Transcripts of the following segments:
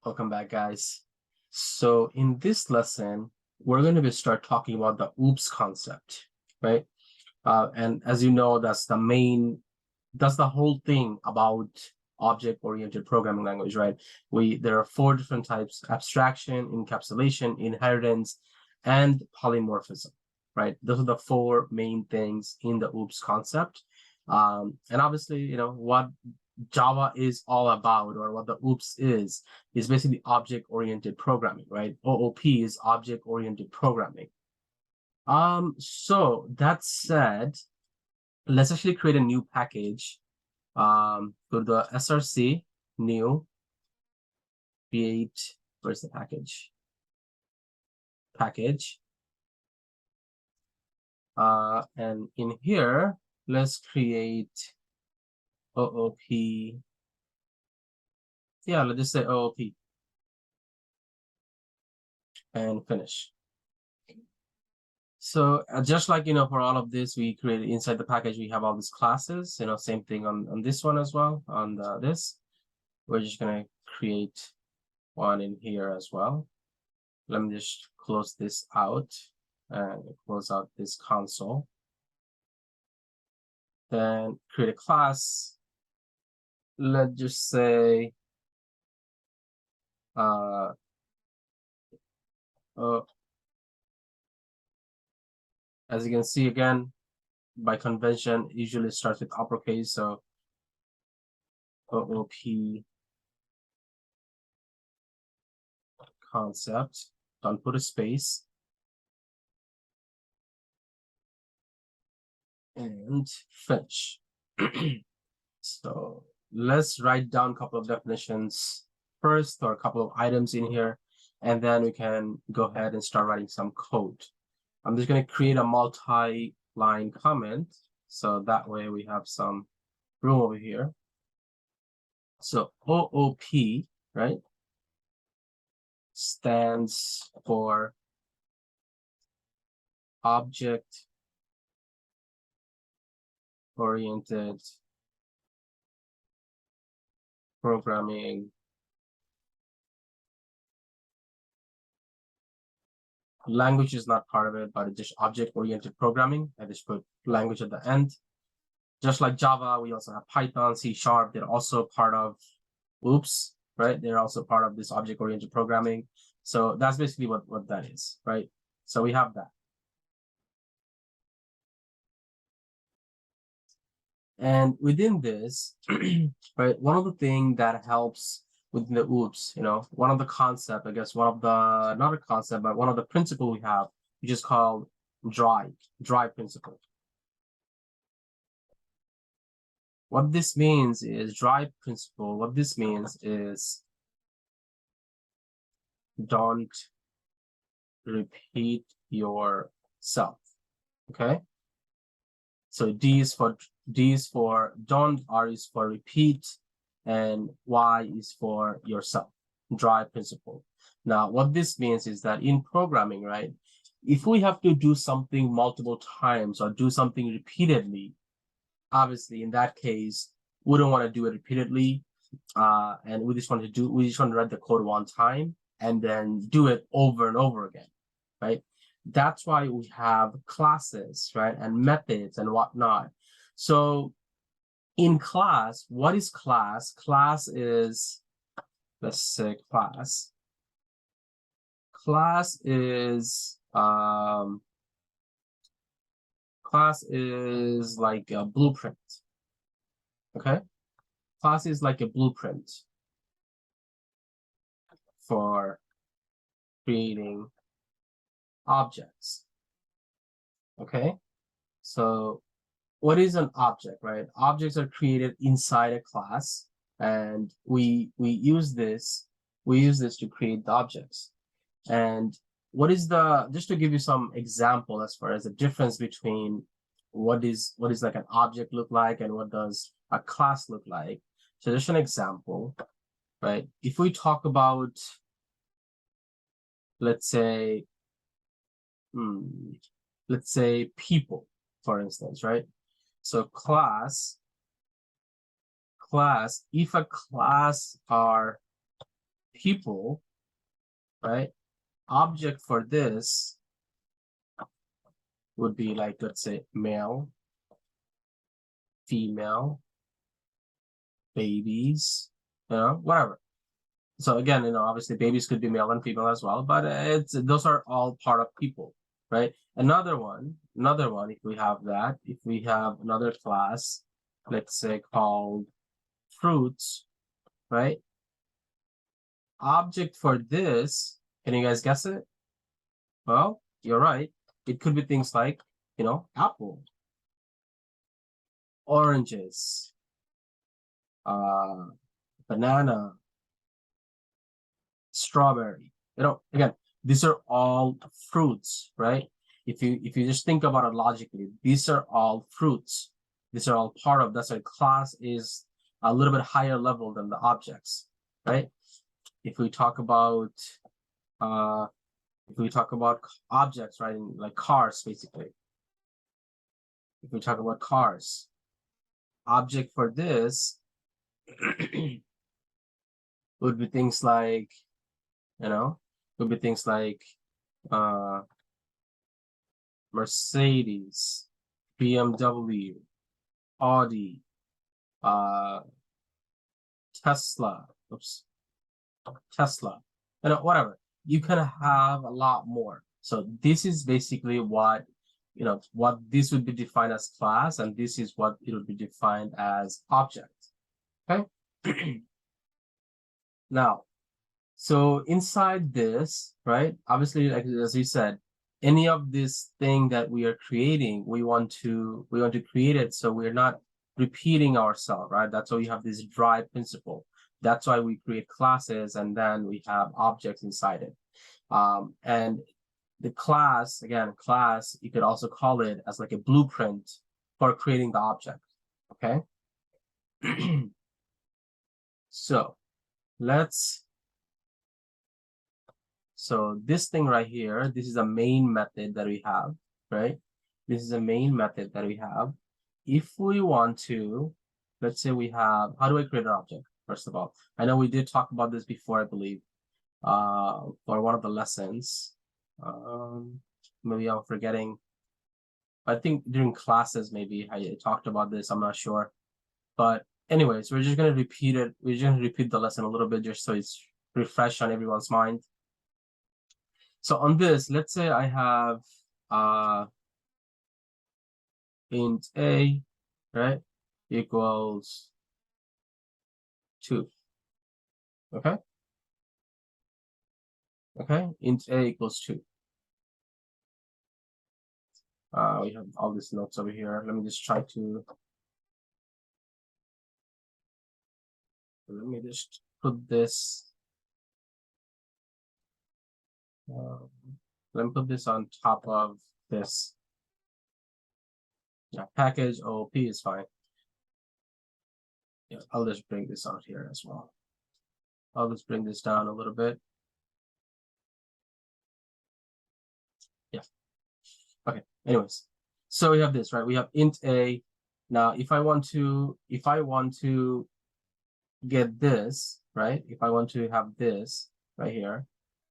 Welcome back, guys. So in this lesson, we're going to start talking about the OOPS concept, right? And as you know, that's the whole thing about object-oriented programming language, right? There are four different types: abstraction, encapsulation, inheritance, and polymorphism, right? Those are the four main things in the OOPS concept. And obviously, what Java is all about, or what the OOPS is basically object-oriented programming, right? OOP is object-oriented programming. So that said, let's actually create a new package. Go to the SRC, new, create, where's the package? Package. And in here, let's create OOP. Yeah, let's just say OOP. And finish. So just like, for all of this, we created inside the package, we have all these classes, same thing on this one as well, on this. We're just going to create one in here as well. Let me just close this out and close out this console. Then create a class. Let's just say, as you can see, again, by convention, usually starts with uppercase. So OOP concept, don't put a space. And finish. So let's write down a couple of definitions first, or a couple of items in here, and then we can go ahead and start writing some code. I'm just going to create a multi-line comment, so that way we have some room over here. So OOP, right, stands for object-oriented programming language. Is not part of it, but it's just object-oriented programming. I just put language at the end. Just like Java, we also have Python, C#. They're also part of OOPS, right? They're also part of this object-oriented programming. So that's basically what that is, right? So we have that. And within this, right, one of the things that helps within the OOPS, one of the concept, I guess, one of the, not a concept, but one of the principle we have, which is called drive principle. What this means is drive principle. What this means is don't repeat yourself. Okay. So D is for don't, R is for repeat, and Y is for yourself. Drive principle. Now, what this means is that in programming, right, if we have to do something multiple times or do something repeatedly, obviously in that case, we don't want to do it repeatedly. And we just want to write the code one time and then do it over and over again, right? That's why we have classes, right, and methods and whatnot. So in class, what is class? Class is, let's say class. Class is like a blueprint. Okay, class is like a blueprint for creating objects. Okay, so what is an object, right? Objects are created inside a class, and we use this to create the objects. And what is just to give you some example as far as the difference between what is like an object look like and what does a class look like. So just an example, right? If we talk about, let's say people, for instance, right? So class, if a class are people, right? Object for this would be like, let's say, male, female, babies, whatever. So again, obviously babies could be male and female as well, but those are all part of people, right? Another one, if we have another class, let's say called fruits, right? Object for this, can you guys guess it? Well, you're right. It could be things like, apple, oranges, banana, strawberry. Again, these are all fruits, right? If you just think about it logically, these are all fruits. These are all part of, that's why class is a little bit higher level than the objects, right? If we talk about objects, right, like cars, basically. If we talk about cars, object for this would be things like, Mercedes, BMW, Audi, Tesla, whatever. You can have a lot more. So this is basically what this would be defined as class, and this is what it would be defined as object. Okay. Now, so inside this, right, obviously, like as you said, any of this thing that we are creating, we want to create it so we're not repeating ourselves, right? That's why we have this drive principle. That's why we create classes and then we have objects inside it. And the class, you could also call it as like a blueprint for creating the object. Okay. So this thing right here, this is a main method that we have, right? This is a main method that we have. If we want to, let's say we have, how do I create an object? First of all, I know we did talk about this before, I believe, for one of the lessons. Maybe I'm forgetting. I think during classes, maybe I talked about this, I'm not sure. But anyways, we're just going to repeat it. We're just going to repeat the lesson a little bit just so it's refreshed on everyone's mind. So on this, let's say I have int a, right, equals 2. Okay. Okay, int a equals 2. We have all these notes over here. Let me just put this. Let me put this on top of this. Yeah, package OOP is fine. Yeah, I'll just bring this out here as well. I'll just bring this down a little bit. Yeah. Okay. Anyways, so we have this, right? We have int a. Now, if I want to get this, right? If I want to have this right here,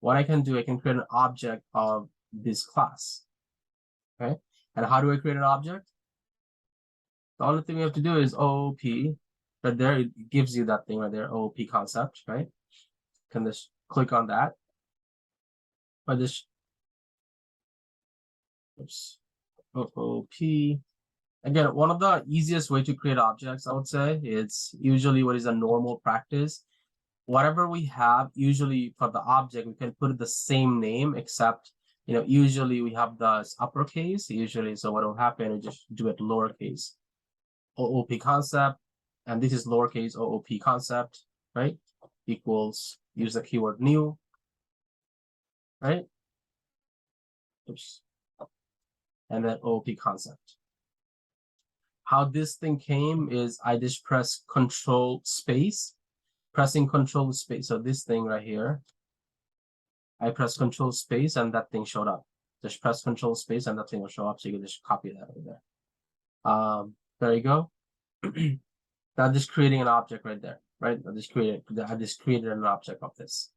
what I can do, I can create an object of this class. Okay. And how do I create an object? The only thing we have to do is OOP. Right there, it gives you that thing right there, OOP concept, right? You can just click on that. Or just OOP. Again, one of the easiest way to create objects, I would say, it's usually what is a normal practice. Whatever we have, usually for the object, we can put the same name, except, usually we have the uppercase, usually. So what will happen, we just do it lowercase. OOP concept, and this is lowercase OOP concept, right? Equals, use the keyword new, right? Oops. And then OOP concept. How this thing came is I just press Control space, pressing Control space. So this thing right here, I press Control space and that thing showed up. Just press Control space and that thing will show up. So you can just copy that over there. There you go. Now just creating an object right there, right? I just created an object of this.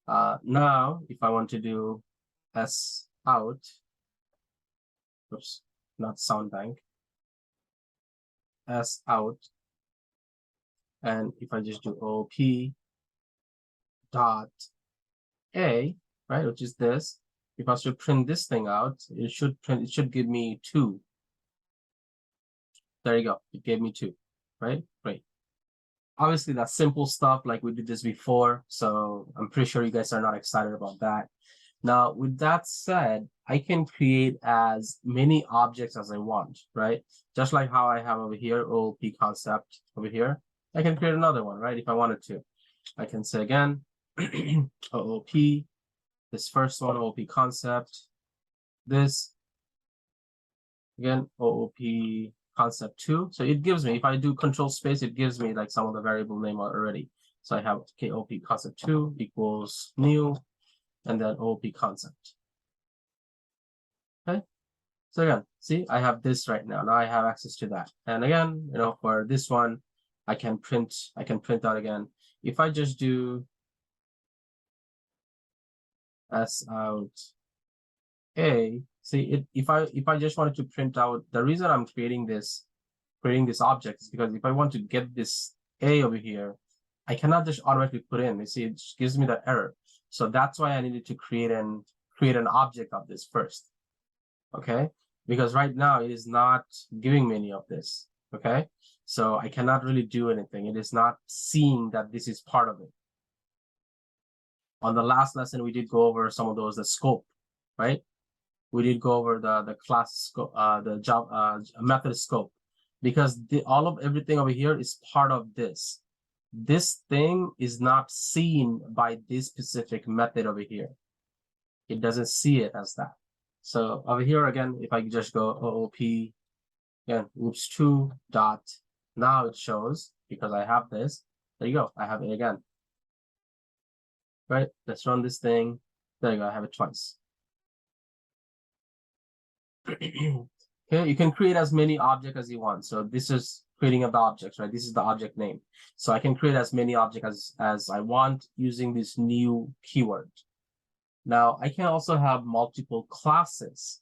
Now, if I want to do S out, oops, not sound bank, S out, and if I just do OP dot A, right, which is this, if I was to print this thing out, it should give me 2. There you go, it gave me 2, right? Great. Obviously, that's simple stuff, like we did this before, so I'm pretty sure you guys are not excited about that. Now, with that said, I can create as many objects as I want, right? Just like how I have over here, OOP concept over here. I can create another one, right? If I wanted to. I can say again, OOP, this first one, OOP concept, this, again, OOP concept 2. So it gives me, if I do control space, it gives me like some of the variable name already. So I have OOP concept 2 equals new, and then OOP concept. Okay. So again, see, I have this right now. Now I have access to that. And again, for this one, I can print out again. If I just do S out A, see, if I just wanted to print out, the reason I'm creating this object is because if I want to get this A over here, I cannot just automatically put in. You see, it just gives me that error. So that's why I needed to create an object of this first. Okay, because right now it is not giving me any of this. Okay, so I cannot really do anything. It is not seeing that this is part of it. On the last lesson, we did go over some of those, the scope, right? We did go over the class scope, the job method scope, because everything over here is part of this. This thing is not seen by this specific method over here. It doesn't see it as that. So over here again, if I just go OOP, again, oops 2 dot, now it shows because I have this. There you go, I have it again. Right, let's run this thing. There you go, I have it twice. Okay, you can create as many objects as you want. So this is creating of the objects, right? This is the object name. So I can create as many objects as I want using this new keyword. Now, I can also have multiple classes.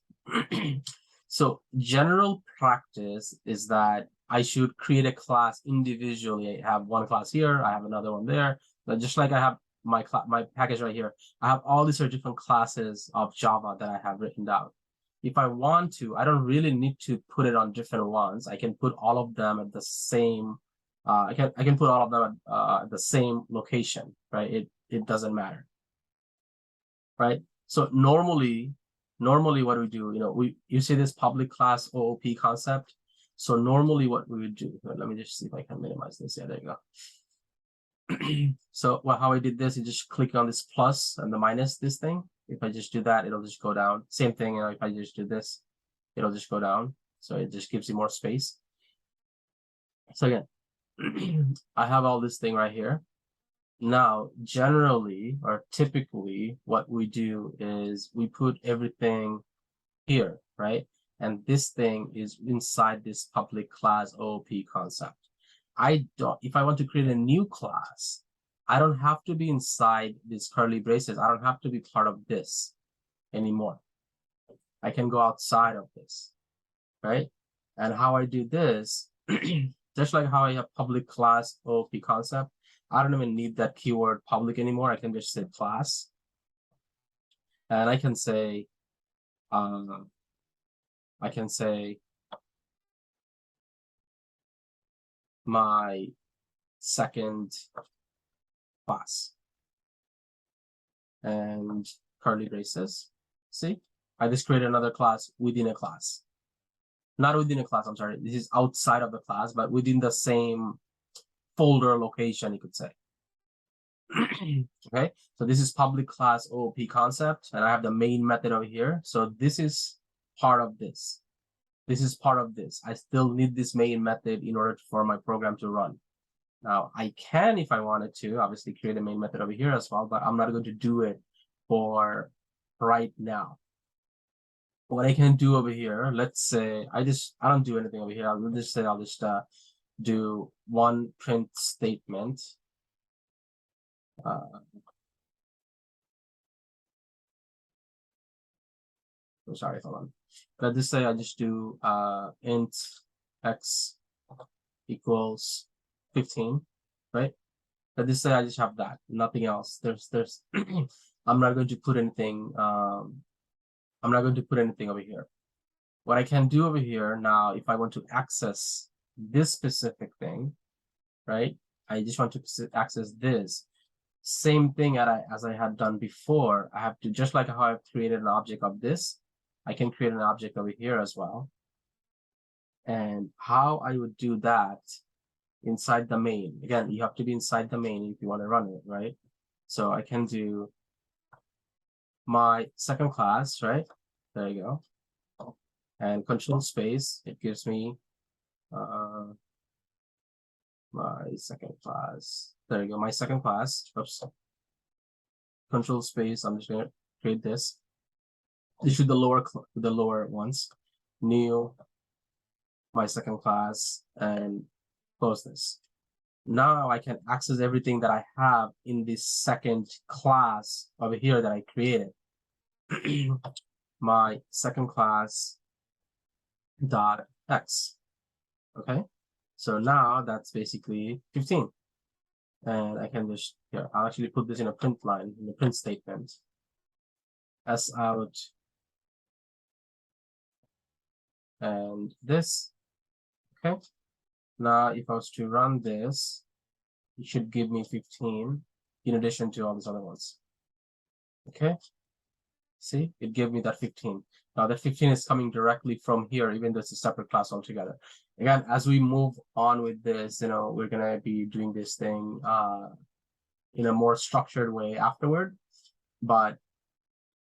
So general practice is that I should create a class individually. I have one class here, I have another one there. But just like I have my package right here, I have all these different classes of Java that I have written down. If I want to, I don't really need to put it on different ones. I can put all of them at the same. I can put all of them at the same location, right? It doesn't matter, right? So normally what we do, you see this public class OOP concept. So normally what we would do, let me just see if I can minimize this. Yeah, there you go. So how I did this is just click on this plus and the minus this thing. If I just do that, it'll just go down. Same thing, if I just do this, it'll just go down. So it just gives you more space. So again, I have all this thing right here. Now, generally or typically, what we do is we put everything here, right? And this thing is inside this public class OOP concept. If I want to create a new class, I don't have to be inside these curly braces. I don't have to be part of this anymore. I can go outside of this, right? And how I do this, just like how I have public class OOP concept, I don't even need that keyword public anymore. I can just say class. And I can say my second class and curly braces. See, I just created another class within a class. Not within a class, I'm sorry. This is outside of the class, but within the same folder location, you could say. Okay, so this is public class OOP concept, and I have the main method over here. So this is part of this. This is part of this. I still need this main method in order for my program to run. Now, I can, if I wanted to, obviously create a main method over here as well, but I'm not going to do it for right now. What I can do over here, let's say I don't do anything over here. I'll just say I'll just do one print statement. Oh, sorry, hold on. But this say I just do int x equals 15, right? But this say I just have that, nothing else. There's I'm not going to put anything. I'm not going to put anything over here. What I can do over here now, if I want to access this specific thing, right? I just want to access this. Same thing as I had done before. I have to, just like how I've created an object of this, I can create an object over here as well. And how I would do that inside the main. Again, you have to be inside the main if you want to run it, right? So I can do my second class, right? There you go. And control space, it gives me my second class. There you go, my second class. Oops. Control space, I'm just gonna create this. This should the lower ones. New, my second class, and close this. Now I can access everything that I have in this second class over here that I created. My second class dot x. Okay, so now that's basically 15. And I can just, here, I'll actually put this in a print line, in the print statement. S out, and this. Okay, now if I was to run this, it should give me 15 in addition to all these other ones. Okay, see, it gave me that 15. Now that 15 is coming directly from here, even though it's a separate class altogether. Again, as we move on with this, you know, we're gonna be doing this thing in a more structured way afterward. But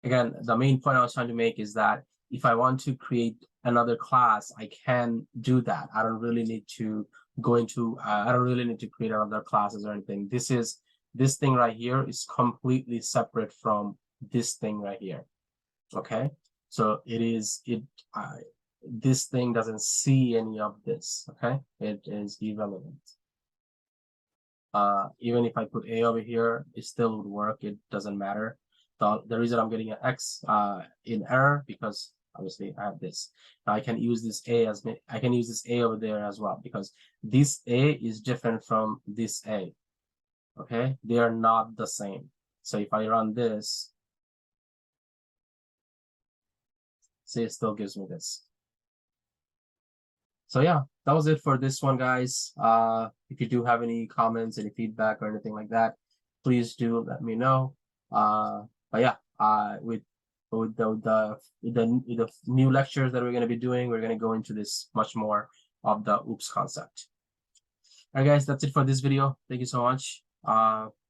again, the main point I was trying to make is that if I want to create another class, I can do that. I don't really need to go into, I don't really need to create another classes or anything. This thing right here is completely separate from this thing right here. Okay, so this thing doesn't see any of this. Okay, it is irrelevant. Even if I put a over here, it still would work. It doesn't matter. The reason I'm getting an x in error, because obviously I have this. Now I can use this a as I can use this a over there as well, because this a is different from this a. Okay, they are not the same. So if I run this, see, it still gives me this. So yeah, that was it for this one, guys. If you do have any comments, any feedback or anything like that, please do let me know. But yeah, with the new lectures that we're going to be doing, we're going to go into this much more of the OOPS concept. All right, guys, that's it for this video. Thank you so much.